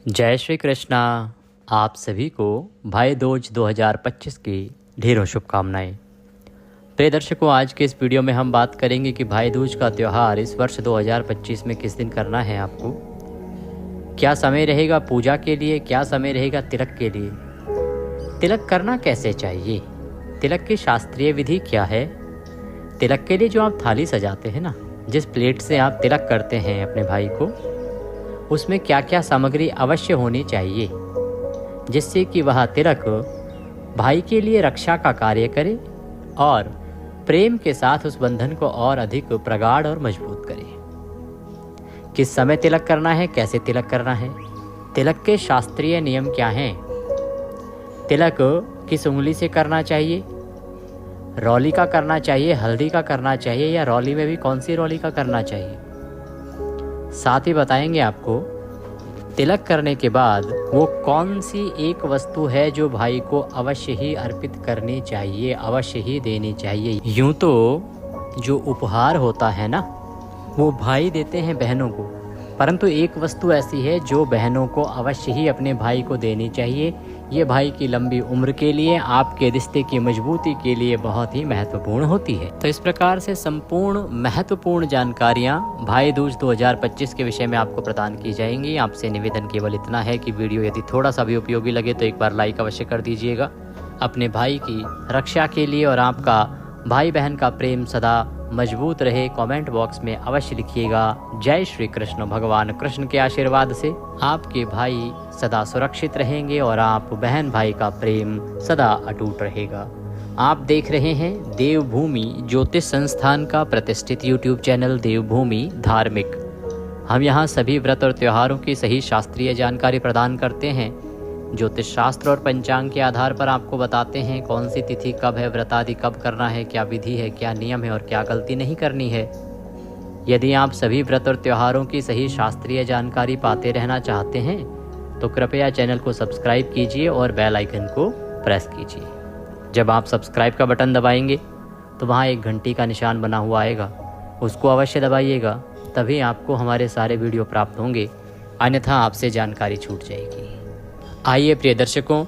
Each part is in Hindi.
जय श्री कृष्णा। आप सभी को भाई दूज 2025 की ढेरों शुभकामनाएं। प्रिय दर्शकों, आज के इस वीडियो में हम बात करेंगे कि भाई दूज का त्यौहार इस वर्ष 2025 में किस दिन करना है आपको। क्या समय रहेगा पूजा के लिए, क्या समय रहेगा तिलक के लिए, तिलक करना कैसे चाहिए, तिलक की शास्त्रीय विधि क्या है, तिलक के लिए जो आप थाली सजाते हैं ना, जिस प्लेट से आप तिलक करते हैं अपने भाई को, उसमें क्या क्या सामग्री अवश्य होनी चाहिए जिससे कि वह तिलक भाई के लिए रक्षा का कार्य करे और प्रेम के साथ उस बंधन को और अधिक प्रगाढ़ और मजबूत करे। किस समय तिलक करना है, कैसे तिलक करना है, तिलक के शास्त्रीय नियम क्या हैं, तिलक किस उंगली से करना चाहिए, रौली का करना चाहिए, हल्दी का करना चाहिए, या रौली में भी कौन सी रौली का करना चाहिए। साथ ही बताएंगे आपको तिलक करने के बाद वो कौन सी एक वस्तु है जो भाई को अवश्य ही अर्पित करनी चाहिए, अवश्य ही देनी चाहिए। यूं तो जो उपहार होता है ना, वो भाई देते हैं बहनों को, परंतु एक वस्तु ऐसी है जो बहनों को अवश्य ही अपने भाई को देनी चाहिए। ये भाई की लंबी उम्र के लिए, आपके रिश्ते की मजबूती के लिए बहुत ही महत्वपूर्ण होती है। तो इस प्रकार से संपूर्ण महत्वपूर्ण जानकारियां भाई दूज 2025 के विषय में आपको प्रदान की जाएंगी। आपसे निवेदन केवल इतना है कि वीडियो यदि थोड़ा सा भी उपयोगी लगे तो एक बार लाइक अवश्य कर दीजिएगा। अपने भाई की रक्षा के लिए और आपका भाई बहन का प्रेम सदा मजबूत रहे, कमेंट बॉक्स में अवश्य लिखिएगा जय श्री कृष्ण। भगवान कृष्ण के आशीर्वाद से आपके भाई सदा सुरक्षित रहेंगे और आप बहन भाई का प्रेम सदा अटूट रहेगा। आप देख रहे हैं देवभूमि ज्योतिष संस्थान का प्रतिष्ठित यूट्यूब चैनल देवभूमि धार्मिक। हम यहाँ सभी व्रत और त्योहारों की सही शास्त्रीय जानकारी प्रदान करते हैं। ज्योतिष शास्त्र और पंचांग के आधार पर आपको बताते हैं कौन सी तिथि कब है, व्रत आदि कब करना है, क्या विधि है, क्या नियम है और क्या गलती नहीं करनी है। यदि आप सभी व्रत और त्योहारों की सही शास्त्रीय जानकारी पाते रहना चाहते हैं तो कृपया चैनल को सब्सक्राइब कीजिए और बेल आइकन को प्रेस कीजिए। जब आप सब्सक्राइब का बटन दबाएंगे तो वहाँ एक घंटी का निशान बना हुआ आएगा, उसको अवश्य दबाइएगा, तभी आपको हमारे सारे वीडियो प्राप्त होंगे, अन्यथा आपसे जानकारी छूट जाएगी। आइए प्रिय दर्शकों,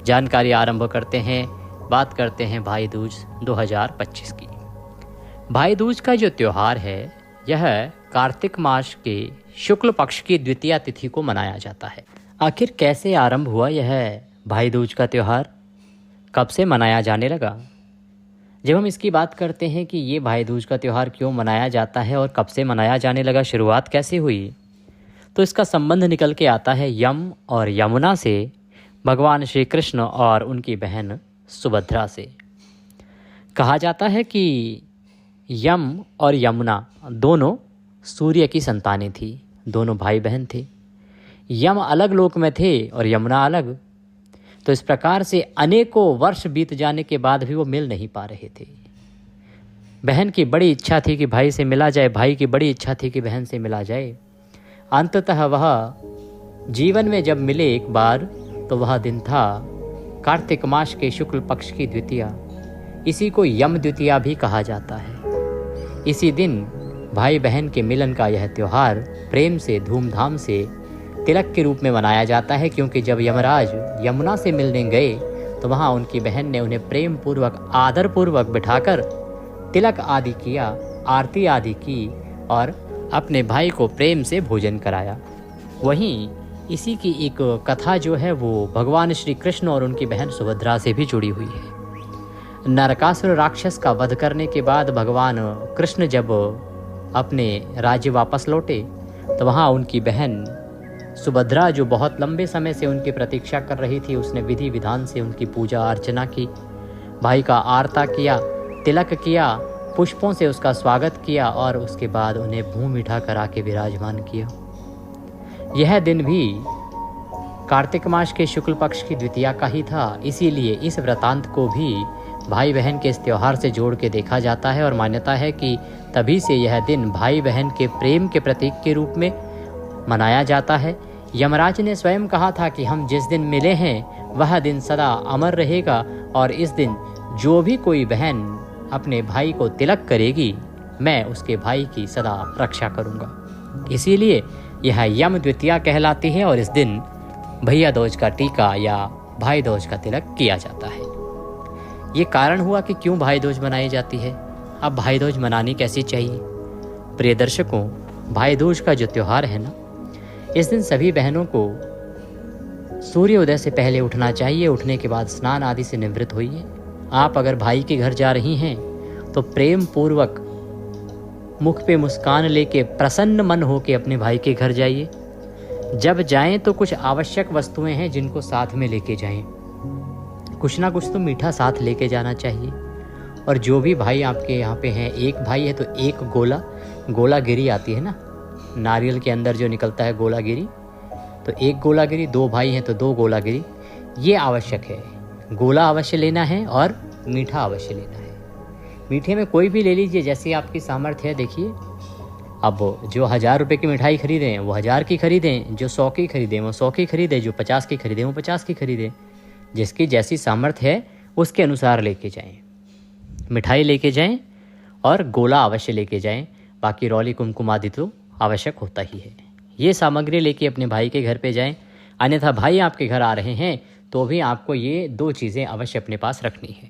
जानकारी आरंभ करते हैं। बात करते हैं भाई दूज 2025 की। भाई दूज का जो त्यौहार है यह कार्तिक मास के शुक्ल पक्ष की द्वितीया तिथि को मनाया जाता है। आखिर कैसे आरंभ हुआ यह भाई दूज का त्यौहार, कब से मनाया जाने लगा। जब हम इसकी बात करते हैं कि ये भाई दूज का त्यौहार क्यों मनाया जाता है और कब से मनाया जाने लगा, शुरुआत कैसे हुई, तो इसका संबंध निकल के आता है यम और यमुना से, भगवान श्री कृष्ण और उनकी बहन सुभद्रा से। कहा जाता है कि यम और यमुना दोनों सूर्य की संतानें थी, दोनों भाई बहन थे। यम अलग लोक में थे और यमुना अलग। तो इस प्रकार से अनेकों वर्ष बीत जाने के बाद भी वो मिल नहीं पा रहे थे। बहन की बड़ी इच्छा थी कि भाई से मिला जाए, भाई की बड़ी इच्छा थी कि बहन से मिला जाए। अंततः वह जीवन में जब मिले एक बार, तो वह दिन था कार्तिक मास के शुक्ल पक्ष की द्वितीया। इसी को यम द्वितीया भी कहा जाता है। इसी दिन भाई बहन के मिलन का यह त्यौहार प्रेम से, धूमधाम से तिलक के रूप में मनाया जाता है, क्योंकि जब यमराज यमुना से मिलने गए तो वहाँ उनकी बहन ने उन्हें प्रेम पूर्वक, आदर पूर्वक बिठाकर तिलक आदि किया, आरती आदि की और अपने भाई को प्रेम से भोजन कराया। वहीं इसी की एक कथा जो है वो भगवान श्री कृष्ण और उनकी बहन सुभद्रा से भी जुड़ी हुई है। नरकासुर राक्षस का वध करने के बाद भगवान कृष्ण जब अपने राज्य वापस लौटे तो वहाँ उनकी बहन सुभद्रा, जो बहुत लंबे समय से उनकी प्रतीक्षा कर रही थी, उसने विधि विधान से उनकी पूजा अर्चना की, भाई का आरता किया, तिलक किया, पुष्पों से उसका स्वागत किया और उसके बाद उन्हें मुँह मीठा करा के विराजमान किया। यह दिन भी कार्तिक मास के शुक्ल पक्ष की द्वितीया का ही था। इसीलिए इस वृतांत को भी भाई बहन के इस त्यौहार से जोड़ के देखा जाता है और मान्यता है कि तभी से यह दिन भाई बहन के प्रेम के प्रतीक के रूप में मनाया जाता है। यमराज ने स्वयं कहा था कि हम जिस दिन मिले हैं वह दिन सदा अमर रहेगा और इस दिन जो भी कोई बहन अपने भाई को तिलक करेगी, मैं उसके भाई की सदा रक्षा करूंगा। इसीलिए यह यम द्वितीया कहलाती है और इस दिन भैया दूज का टीका या भाई दूज का तिलक किया जाता है। ये कारण हुआ कि क्यों भाई दूज मनाई जाती है। अब भाई दूज मनानी कैसी चाहिए। प्रिय दर्शकों, भाई दूज का जो त्यौहार है ना, इस दिन सभी बहनों को सूर्योदय से पहले उठना चाहिए। उठने के बाद स्नान आदि से निवृत्त होइए। आप अगर भाई के घर जा रही हैं तो प्रेम पूर्वक मुख पे मुस्कान लेके प्रसन्न मन होके अपने भाई के घर जाइए। जब जाएं तो कुछ आवश्यक वस्तुएं हैं जिनको साथ में लेके जाएं। कुछ ना कुछ तो मीठा साथ लेके जाना चाहिए। और जो भी भाई आपके यहाँ पे हैं, एक भाई है तो एक गोलागिरी आती है ना, नारियल के अंदर जो निकलता है गोलागिरी, तो एक गोलागिरी, दो भाई हैं तो दो गोलागिरी, ये आवश्यक है। गोला अवश्य लेना है और मीठा अवश्य लेना है। मीठे में कोई भी ले लीजिए, जैसी आपकी सामर्थ्य है। देखिए, अब जो 1000 रुपये की मिठाई खरीदें वो 1000 की खरीदें, जो 100 की खरीदें वो 100 की खरीदें, जो 50 की खरीदें वो 50 की खरीदें। जिसकी जैसी सामर्थ्य है उसके अनुसार लेके जाएं। मिठाई लेके जाएं और गोला अवश्य लेके जाएं। बाकी रौली कुमकुम आदि तो आवश्यक होता ही है। ये सामग्री लेके अपने भाई के घर पे जाएं। अन्यथा भाई आपके घर आ रहे हैं तो भी आपको ये 2 चीज़ें अवश्य अपने पास रखनी है।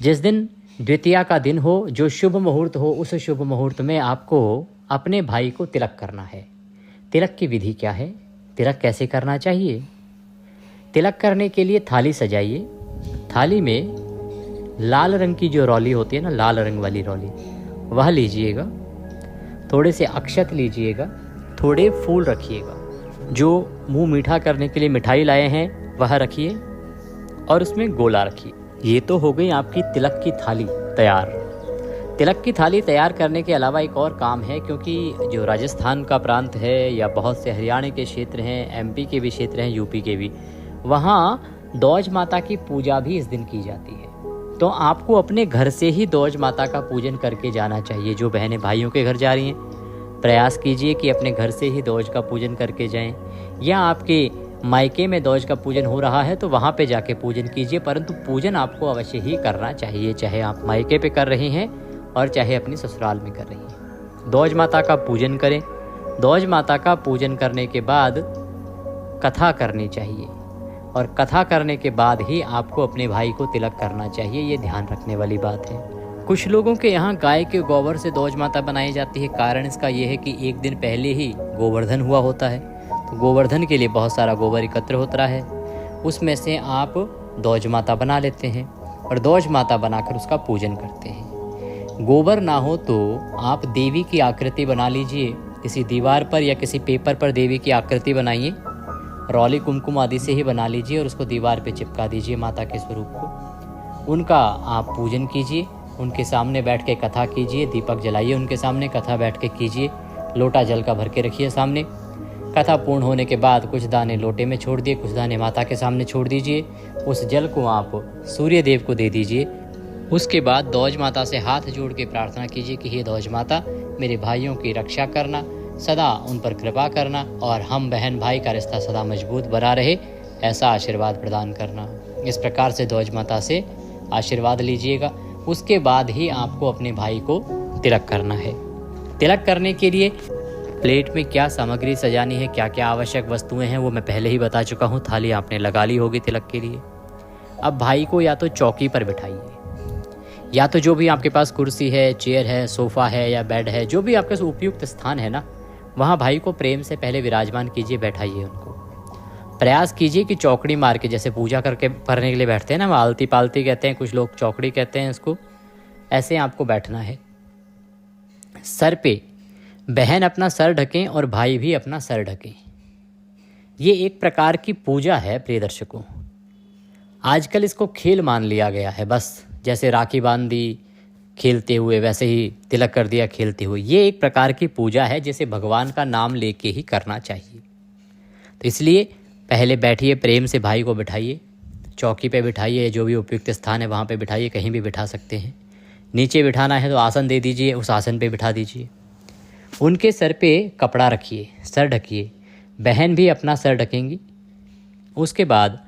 जिस दिन द्वितीया का दिन हो, जो शुभ मुहूर्त हो, उस शुभ मुहूर्त में आपको अपने भाई को तिलक करना है। तिलक की विधि क्या है, तिलक कैसे करना चाहिए। तिलक करने के लिए थाली सजाइए। थाली में लाल रंग की जो रौली होती है ना, लाल रंग वाली रौली, वह लीजिएगा। थोड़े से अक्षत लीजिएगा, थोड़े फूल रखिएगा। जो मुंह मीठा करने के लिए मिठाई लाए हैं वह रखिए और उसमें गोला रखिए। ये तो हो गई आपकी तिलक की थाली तैयार। तिलक की थाली तैयार करने के अलावा एक और काम है, क्योंकि जो राजस्थान का प्रांत है या बहुत से हरियाणा के क्षेत्र हैं, एमपी के भी क्षेत्र हैं, यूपी के भी, वहाँ दौज माता की पूजा भी इस दिन की जाती है। तो आपको अपने घर से ही दौज माता का पूजन करके जाना चाहिए। जो बहनें भाइयों के घर जा रही हैं, प्रयास कीजिए कि अपने घर से ही दौज का पूजन करके जाएं। या आपके मायके में दौज का पूजन हो रहा है तो वहाँ पे जाके पूजन कीजिए, परंतु पूजन आपको अवश्य ही करना चाहिए, चाहे आप मायके पे कर रहे हैं और चाहे अपनी ससुराल में कर रही हैं। दौज माता का पूजन करें। दौज माता का पूजन करने के बाद कथा करनी चाहिए और कथा करने के बाद ही आपको अपने भाई को तिलक करना चाहिए। ये ध्यान रखने वाली बात है। कुछ लोगों के यहाँ गाय के गोबर से दौज माता बनाई जाती है। कारण इसका ये है कि एक दिन पहले ही गोवर्धन हुआ होता है, तो गोवर्धन के लिए बहुत सारा गोबर एकत्र होता है। उसमें से आप दौज माता बना लेते हैं और दौज माता बनाकर उसका पूजन करते हैं। गोबर ना हो तो आप देवी की आकृति बना लीजिए। किसी दीवार पर या किसी पेपर पर देवी की आकृति बनाइए, रौली कुमकुम आदि से ही बना लीजिए और उसको दीवार पे चिपका दीजिए माता के स्वरूप को। उनका आप पूजन कीजिए, उनके सामने बैठ के कथा कीजिए, दीपक जलाइए उनके सामने, कथा बैठ के कीजिए। लोटा जल का भर के रखिए सामने। कथा पूर्ण होने के बाद कुछ दाने लोटे में छोड़ दिए, कुछ दाने माता के सामने छोड़ दीजिए। उस जल को आप सूर्य देव को दे दीजिए। उसके बाद दौज माता से हाथ जोड़ के प्रार्थना कीजिए कि हे दौज माता, मेरे भाइयों की रक्षा करना, सदा उन पर कृपा करना और हम बहन भाई का रिश्ता सदा मजबूत बना रहे, ऐसा आशीर्वाद प्रदान करना। इस प्रकार से दौज माता से आशीर्वाद लीजिएगा। उसके बाद ही आपको अपने भाई को तिलक करना है। तिलक करने के लिए प्लेट में क्या सामग्री सजानी है, क्या क्या आवश्यक वस्तुएं हैं, वो मैं पहले ही बता चुका हूँ। थाली आपने लगा ली होगी तिलक के लिए। अब भाई को या तो चौकी पर बिठाइए, या तो जो भी आपके पास कुर्सी है, चेयर है, सोफ़ा है या बेड है, जो भी आपके उपयुक्त स्थान है ना, वहाँ भाई को प्रेम से पहले विराजमान कीजिए, बैठाइए उनको। प्रयास कीजिए कि चौकड़ी मार के, जैसे पूजा करने के लिए बैठते हैं ना, आलती पालती कहते हैं, कुछ लोग चौकड़ी कहते हैं इसको, ऐसे आपको बैठना है। सर पे बहन अपना सर ढकें और भाई भी अपना सर ढकें। ये एक प्रकार की पूजा है प्रिय दर्शकों। आजकल इसको खेल मान लिया गया है, बस जैसे राखी बांध दी खेलते हुए, वैसे ही तिलक कर दिया खेलते हुए। ये एक प्रकार की पूजा है जिसे भगवान का नाम लेके ही करना चाहिए। तो इसलिए पहले बैठिए, प्रेम से भाई को बिठाइए, चौकी पे बिठाइए, जो भी उपयुक्त स्थान है वहाँ पे बिठाइए, कहीं भी बिठा सकते हैं। नीचे बिठाना है तो आसन दे दीजिए, उस आसन पे बिठा दीजिए। उनके सर पे कपड़ा रखिए, सर ढकिए, बहन भी अपना सर ढकेंगी। उसके बाद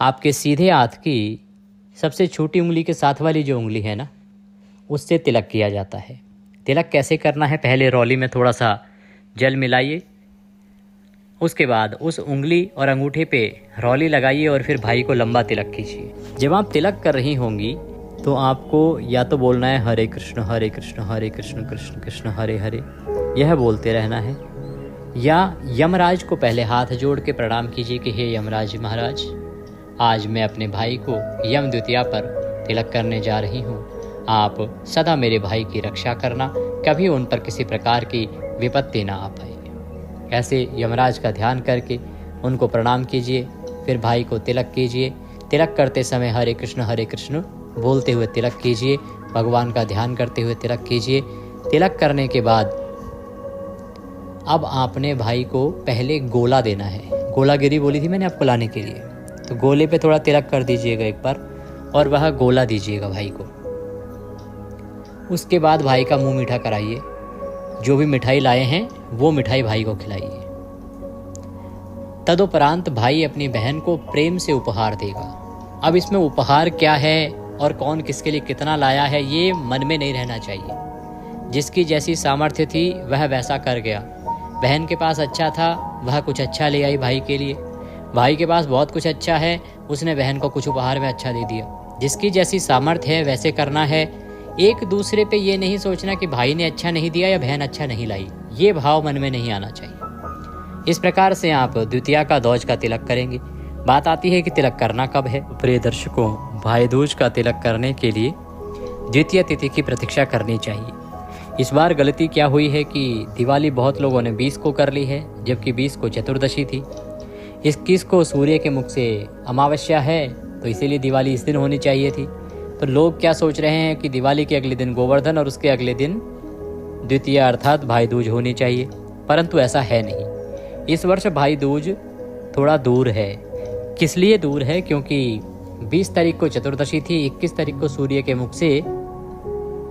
आपके सीधे हाथ की सबसे छोटी उंगली के साथ वाली जो उंगली है ना, उससे तिलक किया जाता है। तिलक कैसे करना है, पहले रौली में थोड़ा सा जल मिलाइए। उसके बाद उस उंगली और अंगूठे पे रौली लगाइए और फिर भाई को लंबा तिलक कीजिए। जब आप तिलक कर रही होंगी तो आपको या तो बोलना है हरे कृष्ण हरे कृष्ण हरे कृष्ण कृष्ण कृष्ण हरे हरे, यह बोलते रहना है। या यमराज को पहले हाथ जोड़ के प्रणाम कीजिए कि हे यमराज महाराज, आज मैं अपने भाई को यम द्वितीया पर तिलक करने जा रही हूँ। आप सदा मेरे भाई की रक्षा करना, कभी उन पर किसी प्रकार की विपत्ति ना आ पाए। ऐसे यमराज का ध्यान करके उनको प्रणाम कीजिए, फिर भाई को तिलक कीजिए। तिलक करते समय हरे कृष्ण बोलते हुए तिलक कीजिए, भगवान का ध्यान करते हुए तिलक कीजिए। तिलक करने के बाद अब आपने भाई को पहले गोला देना है। गोलागिरी बोली थी मैंने आपको लाने के लिए, तो गोले पे थोड़ा तिलक कर दीजिएगा एक बार और वह गोला दीजिएगा भाई को। उसके बाद भाई का मुंह मीठा कराइए। जो भी मिठाई लाए हैं वो मिठाई भाई को खिलाइए। तदुपरांत भाई अपनी बहन को प्रेम से उपहार देगा। अब इसमें उपहार क्या है और कौन किसके लिए कितना लाया है ये मन में नहीं रहना चाहिए। जिसकी जैसी सामर्थ्य थी वह वैसा कर गया। बहन के पास अच्छा था, वह कुछ अच्छा ले आई भाई के लिए। भाई के पास बहुत कुछ अच्छा है, उसने बहन को कुछ उपहार में अच्छा दे दिया। जिसकी जैसी सामर्थ्य है वैसे करना है। एक दूसरे पे ये नहीं सोचना कि भाई ने अच्छा नहीं दिया या बहन अच्छा नहीं लाई, ये भाव मन में नहीं आना चाहिए। इस प्रकार से आप द्वितीया का ध्वज का तिलक करेंगे। बात आती है कि तिलक करना कब है। प्रिय दर्शकों, भाई दूज का तिलक करने के लिए द्वितीय तिथि की प्रतीक्षा करनी चाहिए। इस बार गलती क्या हुई है कि दिवाली बहुत लोगों ने 20 को कर ली है, जबकि 20 को चतुर्दशी थी। 21 को सूर्य के मुख से अमावस्या है, तो इसीलिए दिवाली इस दिन होनी चाहिए थी। तो लोग क्या सोच रहे हैं कि दिवाली के अगले दिन गोवर्धन और उसके अगले दिन द्वितीय अर्थात भाई दूज होनी चाहिए, परंतु ऐसा है नहीं। इस वर्ष भाई दूज थोड़ा दूर है। किस लिए दूर है? क्योंकि 20 तारीख को चतुर्दशी थी, 21 तारीख को सूर्य के मुख से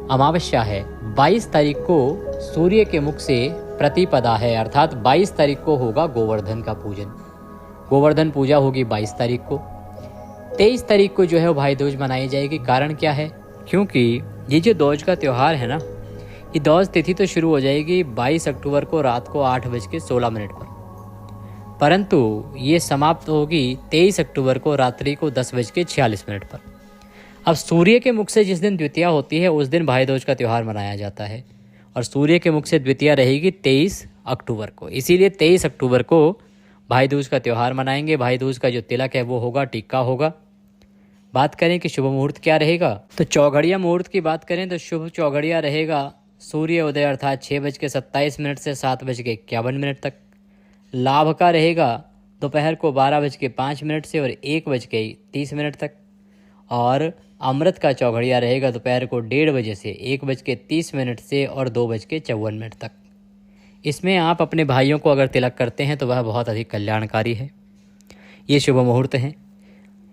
अमावस्या है, 22 तारीख को सूर्य के मुख से प्रतिपदा है, अर्थात 22 तारीख को होगा गोवर्धन का पूजन। गोवर्धन पूजा होगी 22 तारीख को। 23 तारीख को जो है वो भाई दूज मनाई जाएगी। कारण क्या है? क्योंकि ये जो दूज का त्यौहार है ना, ये दूज तिथि तो शुरू हो जाएगी 22 अक्टूबर को रात को 8:16 पर, परंतु ये समाप्त होगी 23 अक्टूबर को रात्रि को 10:46 पर। अब सूर्य के मुख से जिस दिन द्वितीया होती है उस दिन भाई दूज का त्यौहार मनाया जाता है, और सूर्य के मुख से द्वितीया रहेगी 23 अक्टूबर को। इसीलिए 23 अक्टूबर को भाई दूज का त्यौहार मनाएंगे। भाई दूज का जो तिलक है वो होगा, टीका होगा। बात करें कि शुभ मुहूर्त क्या रहेगा, तो चौघड़िया मुहूर्त की बात करें तो शुभ चौघड़िया रहेगा सूर्य उदय अर्थात 6:27 से 7:51 तक। लाभ का रहेगा दोपहर को 12:05 से और 1:30 तक। और अमृत का चौघड़िया रहेगा दोपहर को 1:30 बजे से 1:30 से और 2:54 तक। इसमें आप अपने भाइयों को अगर तिलक करते हैं तो वह बहुत अधिक कल्याणकारी है। ये शुभ मुहूर्त हैं।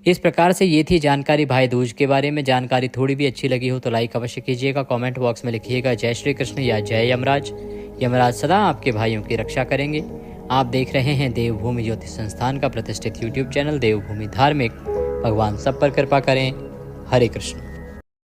इस प्रकार से ये थी जानकारी भाई दूज के बारे में। जानकारी थोड़ी भी अच्छी लगी हो तो लाइक अवश्य कीजिएगा, कमेंट बॉक्स में लिखिएगा जय श्री कृष्ण या जय यमराज। यमराज सदा आपके भाइयों की रक्षा करेंगे। आप देख रहे हैं देवभूमि ज्योतिष संस्थान का प्रतिष्ठित यूट्यूब चैनल देवभूमि धार्मिक। भगवान सब पर कृपा करें। हरे कृष्ण।